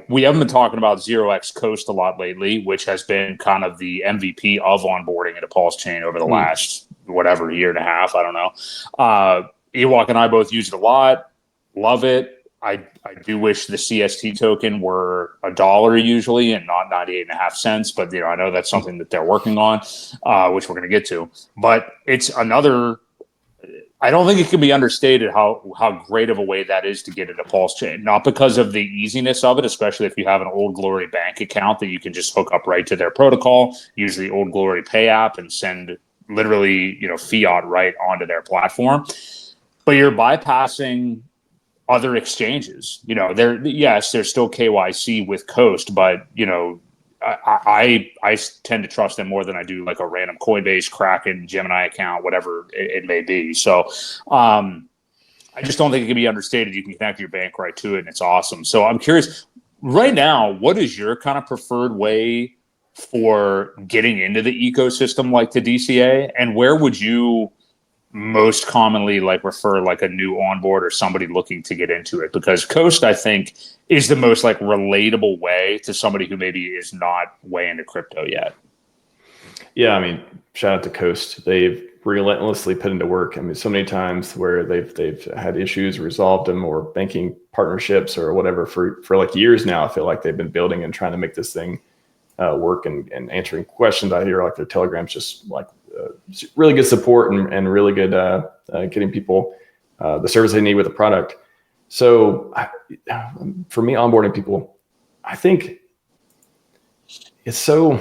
we haven't been talking about 0x Coast a lot lately, which has been kind of the MVP of onboarding into PulseChain over the last, whatever, year and a half. I don't know. Ewok and I both use it a lot. Love it. I do wish the CST token were $1 usually and not 98.5 cents, but I know that's something that they're working on, which we're going to get to. But it's another. I don't think it can be understated how great of a way that is to get into PulseChain. Not because of the easiness of it, especially if you have an Old Glory bank account that you can just hook up right to their protocol, use the Old Glory Pay app, and send literally fiat right onto their platform. But you're bypassing other exchanges. There's still KYC with Coast, but I tend to trust them more than I do like a random Coinbase, Kraken, Gemini account, whatever it may be. So I just don't think it can be understated. You can connect your bank right to it, and it's awesome. So I'm curious, right now, what is your kind of preferred way for getting into the ecosystem like the DCA, and where would you most commonly refer a new onboard or somebody looking to get into it? Because Coast, I think, is the most relatable way to somebody who maybe is not way into crypto yet. Yeah, I mean, shout out to Coast. They've relentlessly put into work. I mean, so many times where they've had issues, resolved them, or banking partnerships or whatever for years now. I feel like they've been building and trying to make this thing work and answering questions. I hear their Telegrams just really good support and really good getting people the service they need with the product. So for me, onboarding people, I think it's so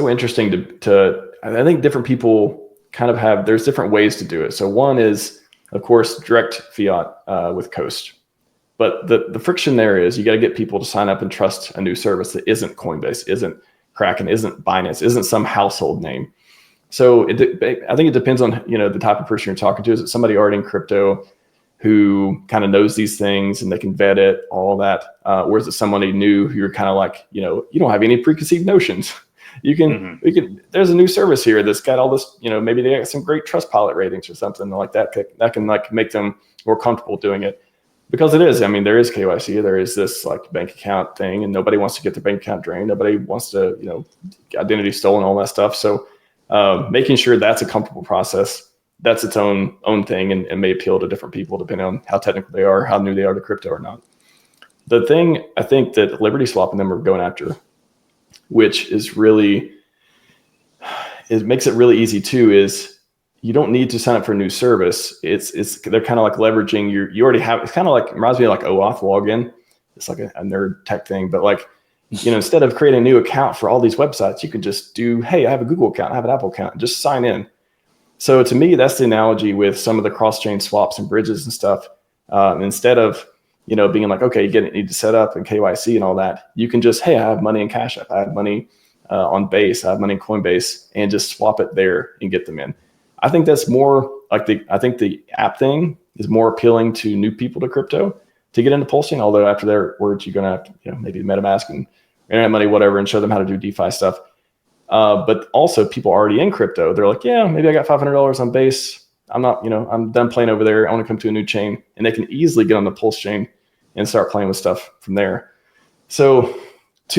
interesting to I think different people kind of there's different ways to do it. So one is, of course, direct fiat with Coast. But the friction there is you got to get people to sign up and trust a new service that isn't Coinbase, isn't Kraken, isn't Binance, isn't some household name. So I think it depends on the type of person you're talking to. Is it somebody already in crypto who kind of knows these things and they can vet it, all that? Or is it somebody new who you're kind of you don't have any preconceived notions? You can there's a new service here that's got all this, maybe they got some great Trustpilot ratings or something like that. That can make them more comfortable doing it. Because it is, I mean, there is KYC, there is this bank account thing, and nobody wants to get their bank account drained. Nobody wants to, identity stolen, all that stuff. So making sure that's a comfortable process, that's its own thing and may appeal to different people depending on how technical they are, how new they are to crypto or not. The thing I think that Liberty Swap and them are going after, which is really, it makes it really easy too, is you don't need to sign up for a new service. They're kind of leveraging you already have. It's kind of reminds me of OAuth login. It's a nerd tech thing, but instead of creating a new account for all these websites, you can just do, hey, I have a Google account, I have an Apple account, and just sign in. So to me, that's the analogy with some of the cross-chain swaps and bridges and stuff. Instead of being okay, you need to set up and KYC and all that, you can just, hey, I have money in Cash App, I have money on Base, I have money in Coinbase, and just swap it there and get them in. I think that's more I think the app thing is more appealing to new people to crypto to get into PulseChain. Although after their words, you're going to have to, maybe MetaMask and internet money, whatever, and show them how to do DeFi stuff. But also people already in crypto, they're yeah, maybe I got $500 on Base. I'm not, I'm done playing over there. I want to come to a new chain, and they can easily get on the PulseChain and start playing with stuff from there. So that's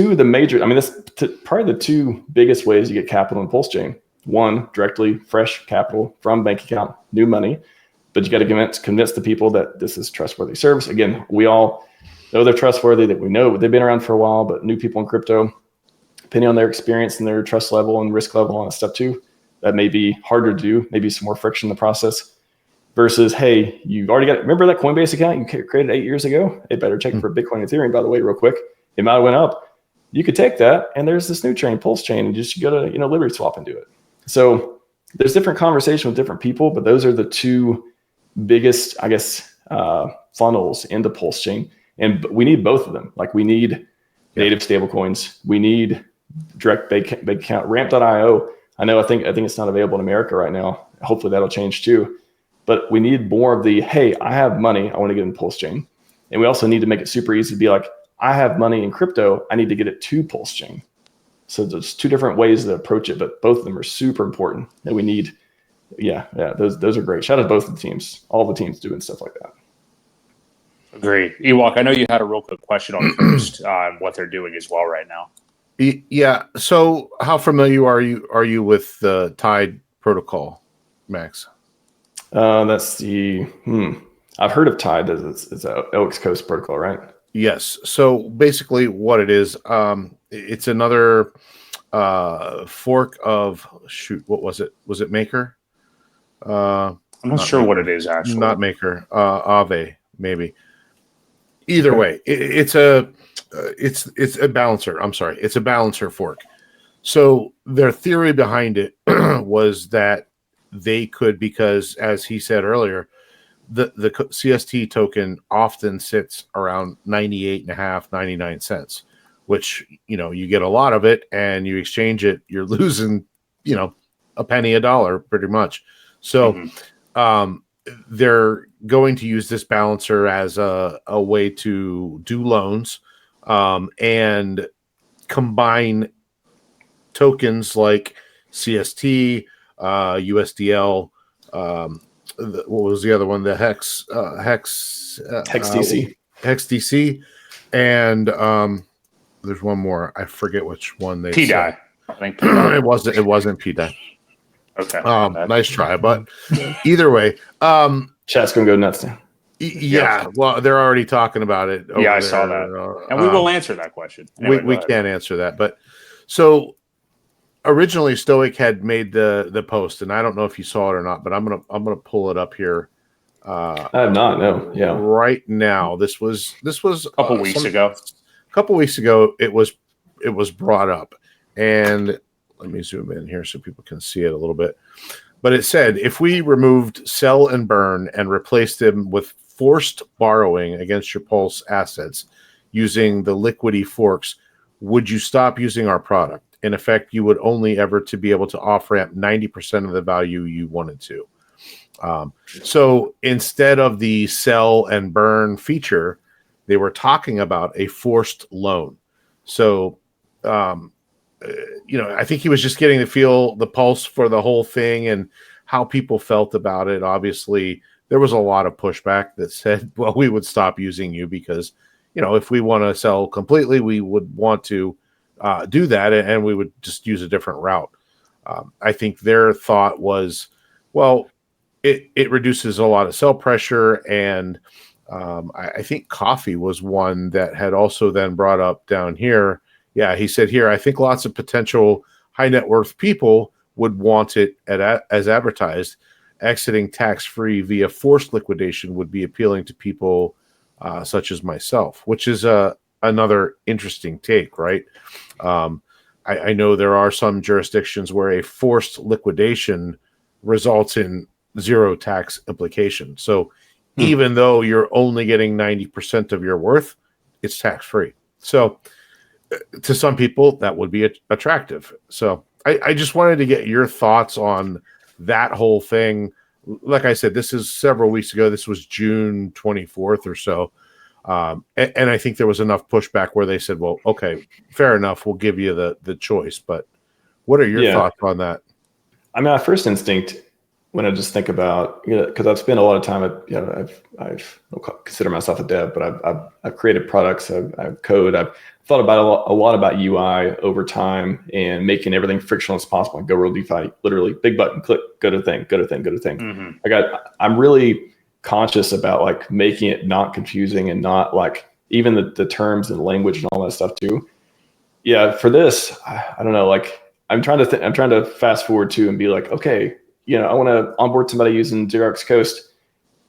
probably the two biggest ways you get capital in PulseChain. One, directly fresh capital from bank account, new money, but you got to convince the people that this is trustworthy service. Again, we all know they're trustworthy, that we know they've been around for a while, but new people in crypto, depending on their experience and their trust level and risk level on stuff too, that may be harder to do, maybe some more friction in the process versus, hey, you've already remember that Coinbase account you created 8 years ago? Hey, better check for Bitcoin and Ethereum, by the way, real quick. It might have went up. You could take that, and there's this new chain, PulseChain, and just go to, Liberty Swap and do it. So there's different conversation with different people, but those are the two biggest, I guess, funnels into PulseChain. And we need both of them. We need native stablecoins. We need direct bank account. Ramp.io. I think it's not available in America right now. Hopefully that'll change too. But we need more of the, hey, I have money, I want to get in PulseChain. And we also need to make it super easy to be I have money in crypto, I need to get it to PulseChain. So there's two different ways to approach it, but both of them are super important that we need. Those are great. Shout out to both of the teams, all the teams doing stuff like that. Agree. Ewok, I know you had a real quick question on Coast on what they're doing as well right now. Yeah. So how familiar are you with the Tide protocol, Max? That's the I've heard of Tide. It's a Elks Coast protocol, right? Yes. So basically, what it is, it's another fork of what was it? Was it Maker? I'm not sure Maker. what it is actually. Not Maker. Aave maybe. Either way, it's a balancer. I'm sorry, it's a balancer fork. So their theory behind it was that they could, because as he said earlier, the CST token often sits around 98.5, 99 cents, which, you get a lot of it and you exchange it, you're losing, a penny a dollar pretty much. So they're going to use this balancer as a way to do loans and combine tokens like CST, USDL, what was the other one? The HexDC, and there's one more. I forget which one they PDI. said. I think it wasn't PDI. Okay. Nice try, but either way, chat's gonna go nuts now. Yeah, well, they're already talking about it. I saw that, and we will answer that question. Anyway, we can't answer that, but so originally Stoic had made the post, and I don't know if you saw it or not, but I'm gonna pull it up here. I have not. No, yeah. Right now, this was a couple weeks ago. A couple weeks ago, it was brought up, and let me zoom in here so people can see it a little bit. But it said, if we removed sell and burn and replaced them with forced borrowing against your Pulse assets using the liquidity forks, would you stop using our product? In effect, you would only ever to be able to off-ramp 90% of the value you wanted to. So instead of the sell and burn feature, they were talking about a forced loan. So, I think he was just getting to feel the pulse for the whole thing and how people felt about it. Obviously, there was a lot of pushback that said, well, we would stop using you because, if we want to sell completely, we would want to do that and we would just use a different route. I think their thought was, well, it reduces a lot of sell pressure. And I think Coffee was one that had also then brought up down here. Yeah, he said here, I think lots of potential high net worth people would want it as advertised. Exiting tax-free via forced liquidation would be appealing to people such as myself, which is another interesting take, right? I know there are some jurisdictions where a forced liquidation results in zero tax implication. So even though you're only getting 90% of your worth, it's tax-free. So to some people, that would be attractive. So I just wanted to get your thoughts on that whole thing. Like I said, this is several weeks ago. This was June 24th or so. And I think there was enough pushback where they said, well, okay, fair enough. We'll give you the choice. But what are your thoughts on that? I mean, my first instinct when I just think about, because I've spent a lot of time I consider myself a dev, but I've created products, I've code, I've thought about a lot about UI over time and making everything frictionless as possible. Go Real DeFi, literally big button, click, go to thing. Mm-hmm. I'm really conscious about making it not confusing and not even the terms and language and all that stuff too. Yeah, for this, I don't know. I'm trying to fast forward to and be like, okay, I want to onboard somebody using 0x Coast,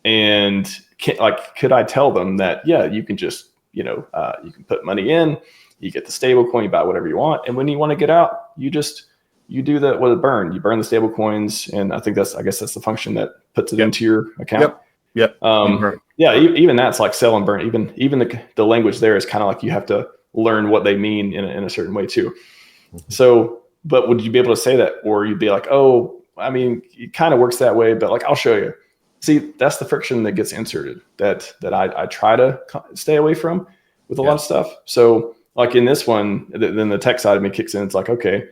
and could I tell them that, yeah, you can just, you can put money in, you get the stable coin, you buy whatever you want. And when you want to get out, you do the burn. You burn the stable coins. And I guess that's the function that puts it into your account. Yep. Yeah. Even that's like sell and burn. Even the language there is kind of you have to learn what they mean in a certain way too. Mm-hmm. So, but would you be able to say that, or you'd be like, oh, I mean, it kind of works that way, but I'll show you. See, that's the friction that gets inserted that I try to stay away from with a lot of stuff. So in this one, then the tech side of me kicks in. It's okay,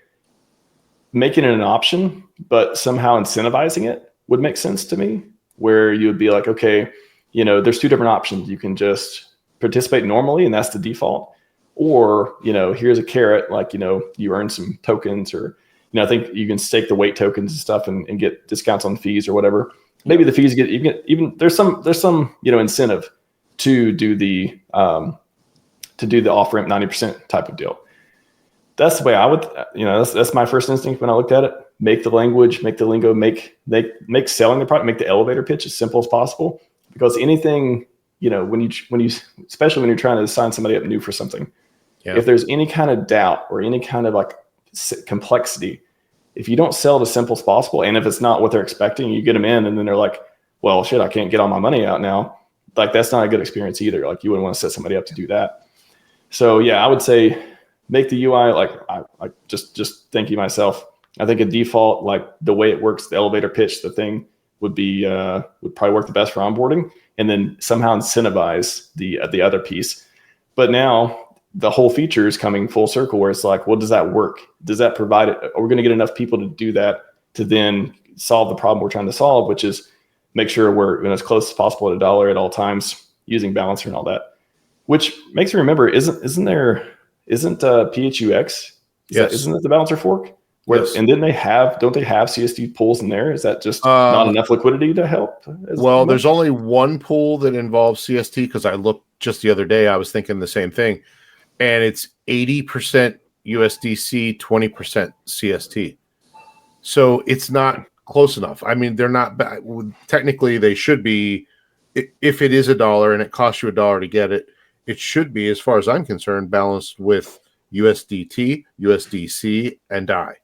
making it an option, but somehow incentivizing it would make sense to me, where you would be okay, there's two different options. You can just participate normally, and that's the default. Or, here's a carrot, like, you earn some tokens, or, I think you can stake the weight tokens and stuff and get discounts on fees or whatever. Maybe the fees even there's some incentive to do the off ramp 90% type of deal. That's the way I would, that's my first instinct when I looked at it. Make the language, make the lingo, make selling the product, make the elevator pitch as simple as possible. Because anything, when you, especially when you're trying to sign somebody up new for something, if there's any kind of doubt or any kind of like complexity, if you don't sell it as simple as possible, and if it's not what they're expecting, you get them in, and then they're like, well, shit, I can't get all my money out now. Like, that's not a good experience either. Like, you wouldn't want to set somebody up to do that. So yeah, I would say make the UI like I just thinking myself. I think a default, like the way it works, the elevator pitch, the thing would probably work the best for onboarding, and then somehow incentivize the other piece. But now the whole feature is coming full circle, where it's like, well, does that work? Does that provide it? Are we going to get enough people to do that to then solve the problem we're trying to solve, which is make sure we're as close as possible at $1 at all times using balancer and all that. Which makes me remember, isn't PHUX? Isn't that the balancer fork? Yes. And don't they have CSD pools in there? Is that just not enough liquidity to help? Well, there's only one pool that involves CST, because I looked just the other day. I was thinking the same thing. And it's 80% USDC, 20% CST. So it's not close enough. I mean, they're not technically they should be. If it is $1 and it costs you $1 to get it, it should be, as far as I'm concerned, balanced with USDT, USDC, and DAI.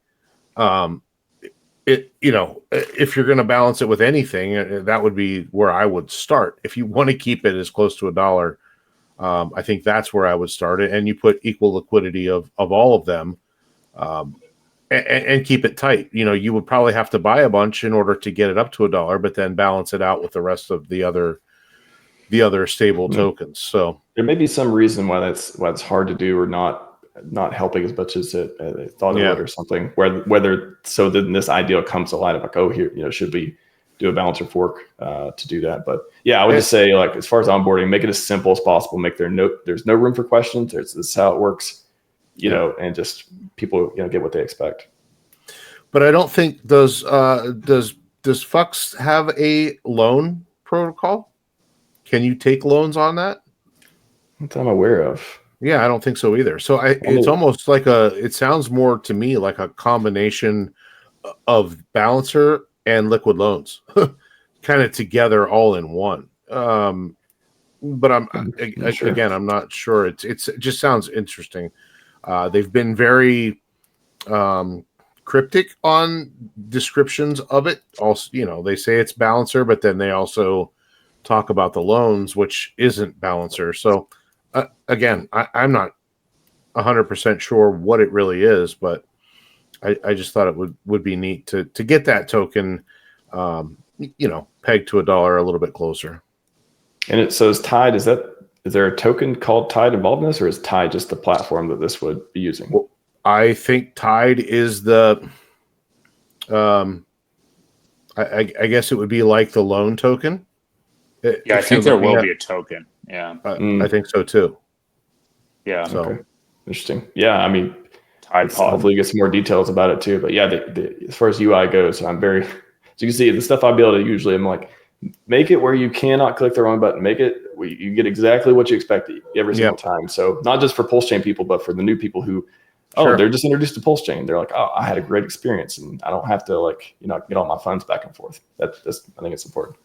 If you're going to balance it with anything, that would be where I would start. If you want to keep it as close to $1, I think that's where I would start it. And you put equal liquidity of all of them, and keep it tight. You would probably have to buy a bunch in order to get it up to $1, but then balance it out with the rest of the other stable tokens. So there may be some reason why it's hard to do, or not helping as much as it thought it would, or something. Whether so then this idea comes to light of like, oh, here, should we do a balancer fork to do that? But yeah, I would just say, like, as far as onboarding, make it as simple as possible. There's no room for questions. This is how it works, and just people get what they expect. But I don't think does PHUX have a loan protocol? Can you take loans on that? Not that I'm aware of. Yeah, I don't think so either. So it's almost like it sounds more to me like a combination of balancer and liquid loans kind of together all in one. But I'm not sure. It just sounds interesting. They've been very cryptic on descriptions of it. Also, they say it's balancer, but then they also talk about the loans, which isn't balancer. So again, I'm not 100% sure what it really is, but I just thought it would be neat to get that token, pegged to $1 a little bit closer. And so is Tide, is there a token called Tide involved in this, or is Tide just the platform that this would be using? Well, I think Tide is the, I guess it would be like the loan token. Yeah, I think there will be a token. Yeah. I think so too. Yeah. So. Okay. Interesting. Yeah, I mean, hopefully get some more details about it too. But yeah, as far as UI goes, I'm very, so you can see the stuff I build, usually I'm like, make it where you cannot click the wrong button. Make it where you get exactly what you expect every single time. So not just for PulseChain people, but for the new people who, they're just introduced to PulseChain. They're like, I had a great experience, and I don't have to get all my funds back and forth. I think it's important.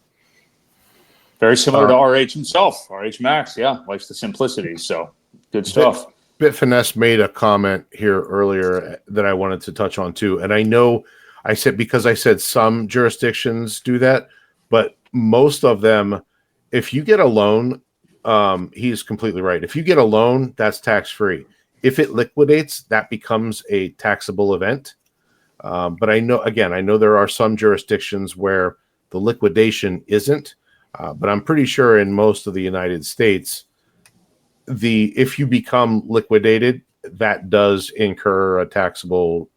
Very similar to RH himself. RH Max, likes the simplicity. So good stuff. Bitfinesse made a comment here earlier that I wanted to touch on too. And I know I said some jurisdictions do that, but most of them, if you get a loan, he's completely right. If you get a loan, that's tax-free. If it liquidates, that becomes a taxable event. But I know there are some jurisdictions where the liquidation isn't. But I'm pretty sure in most of the United States, if you become liquidated, that does incur a taxable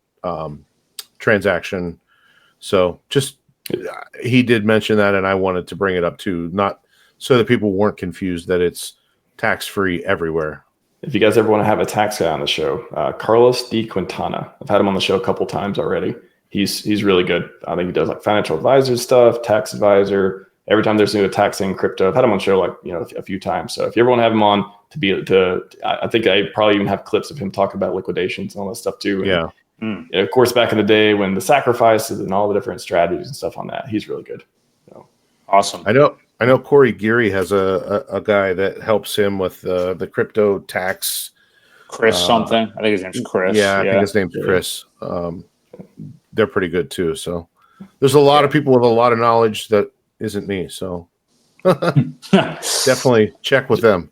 transaction. So he did mention that, and I wanted to bring it up too. Not so that people weren't confused that it's tax-free everywhere. If you guys ever want to have a tax guy on the show, Carlos D. Quintana. I've had him on the show a couple times already. He's really good. I think he does like financial advisor stuff, tax advisor. Every time there's new taxing crypto, I've had him on the show like a few times. So if you ever want to have him on I think I probably even have clips of him talking about liquidations and all that stuff too. And, Yeah. of course, back in the day when the sacrifices and all the different strategies and stuff on that, he's really good. So. Awesome. I know Corey Geary has a guy that helps him with the crypto tax. Chris something. I think his name's Chris. Yeah, I think his name's Chris. They're pretty good too. So there's a lot of people with a lot of knowledge that isn't me. So definitely check with them.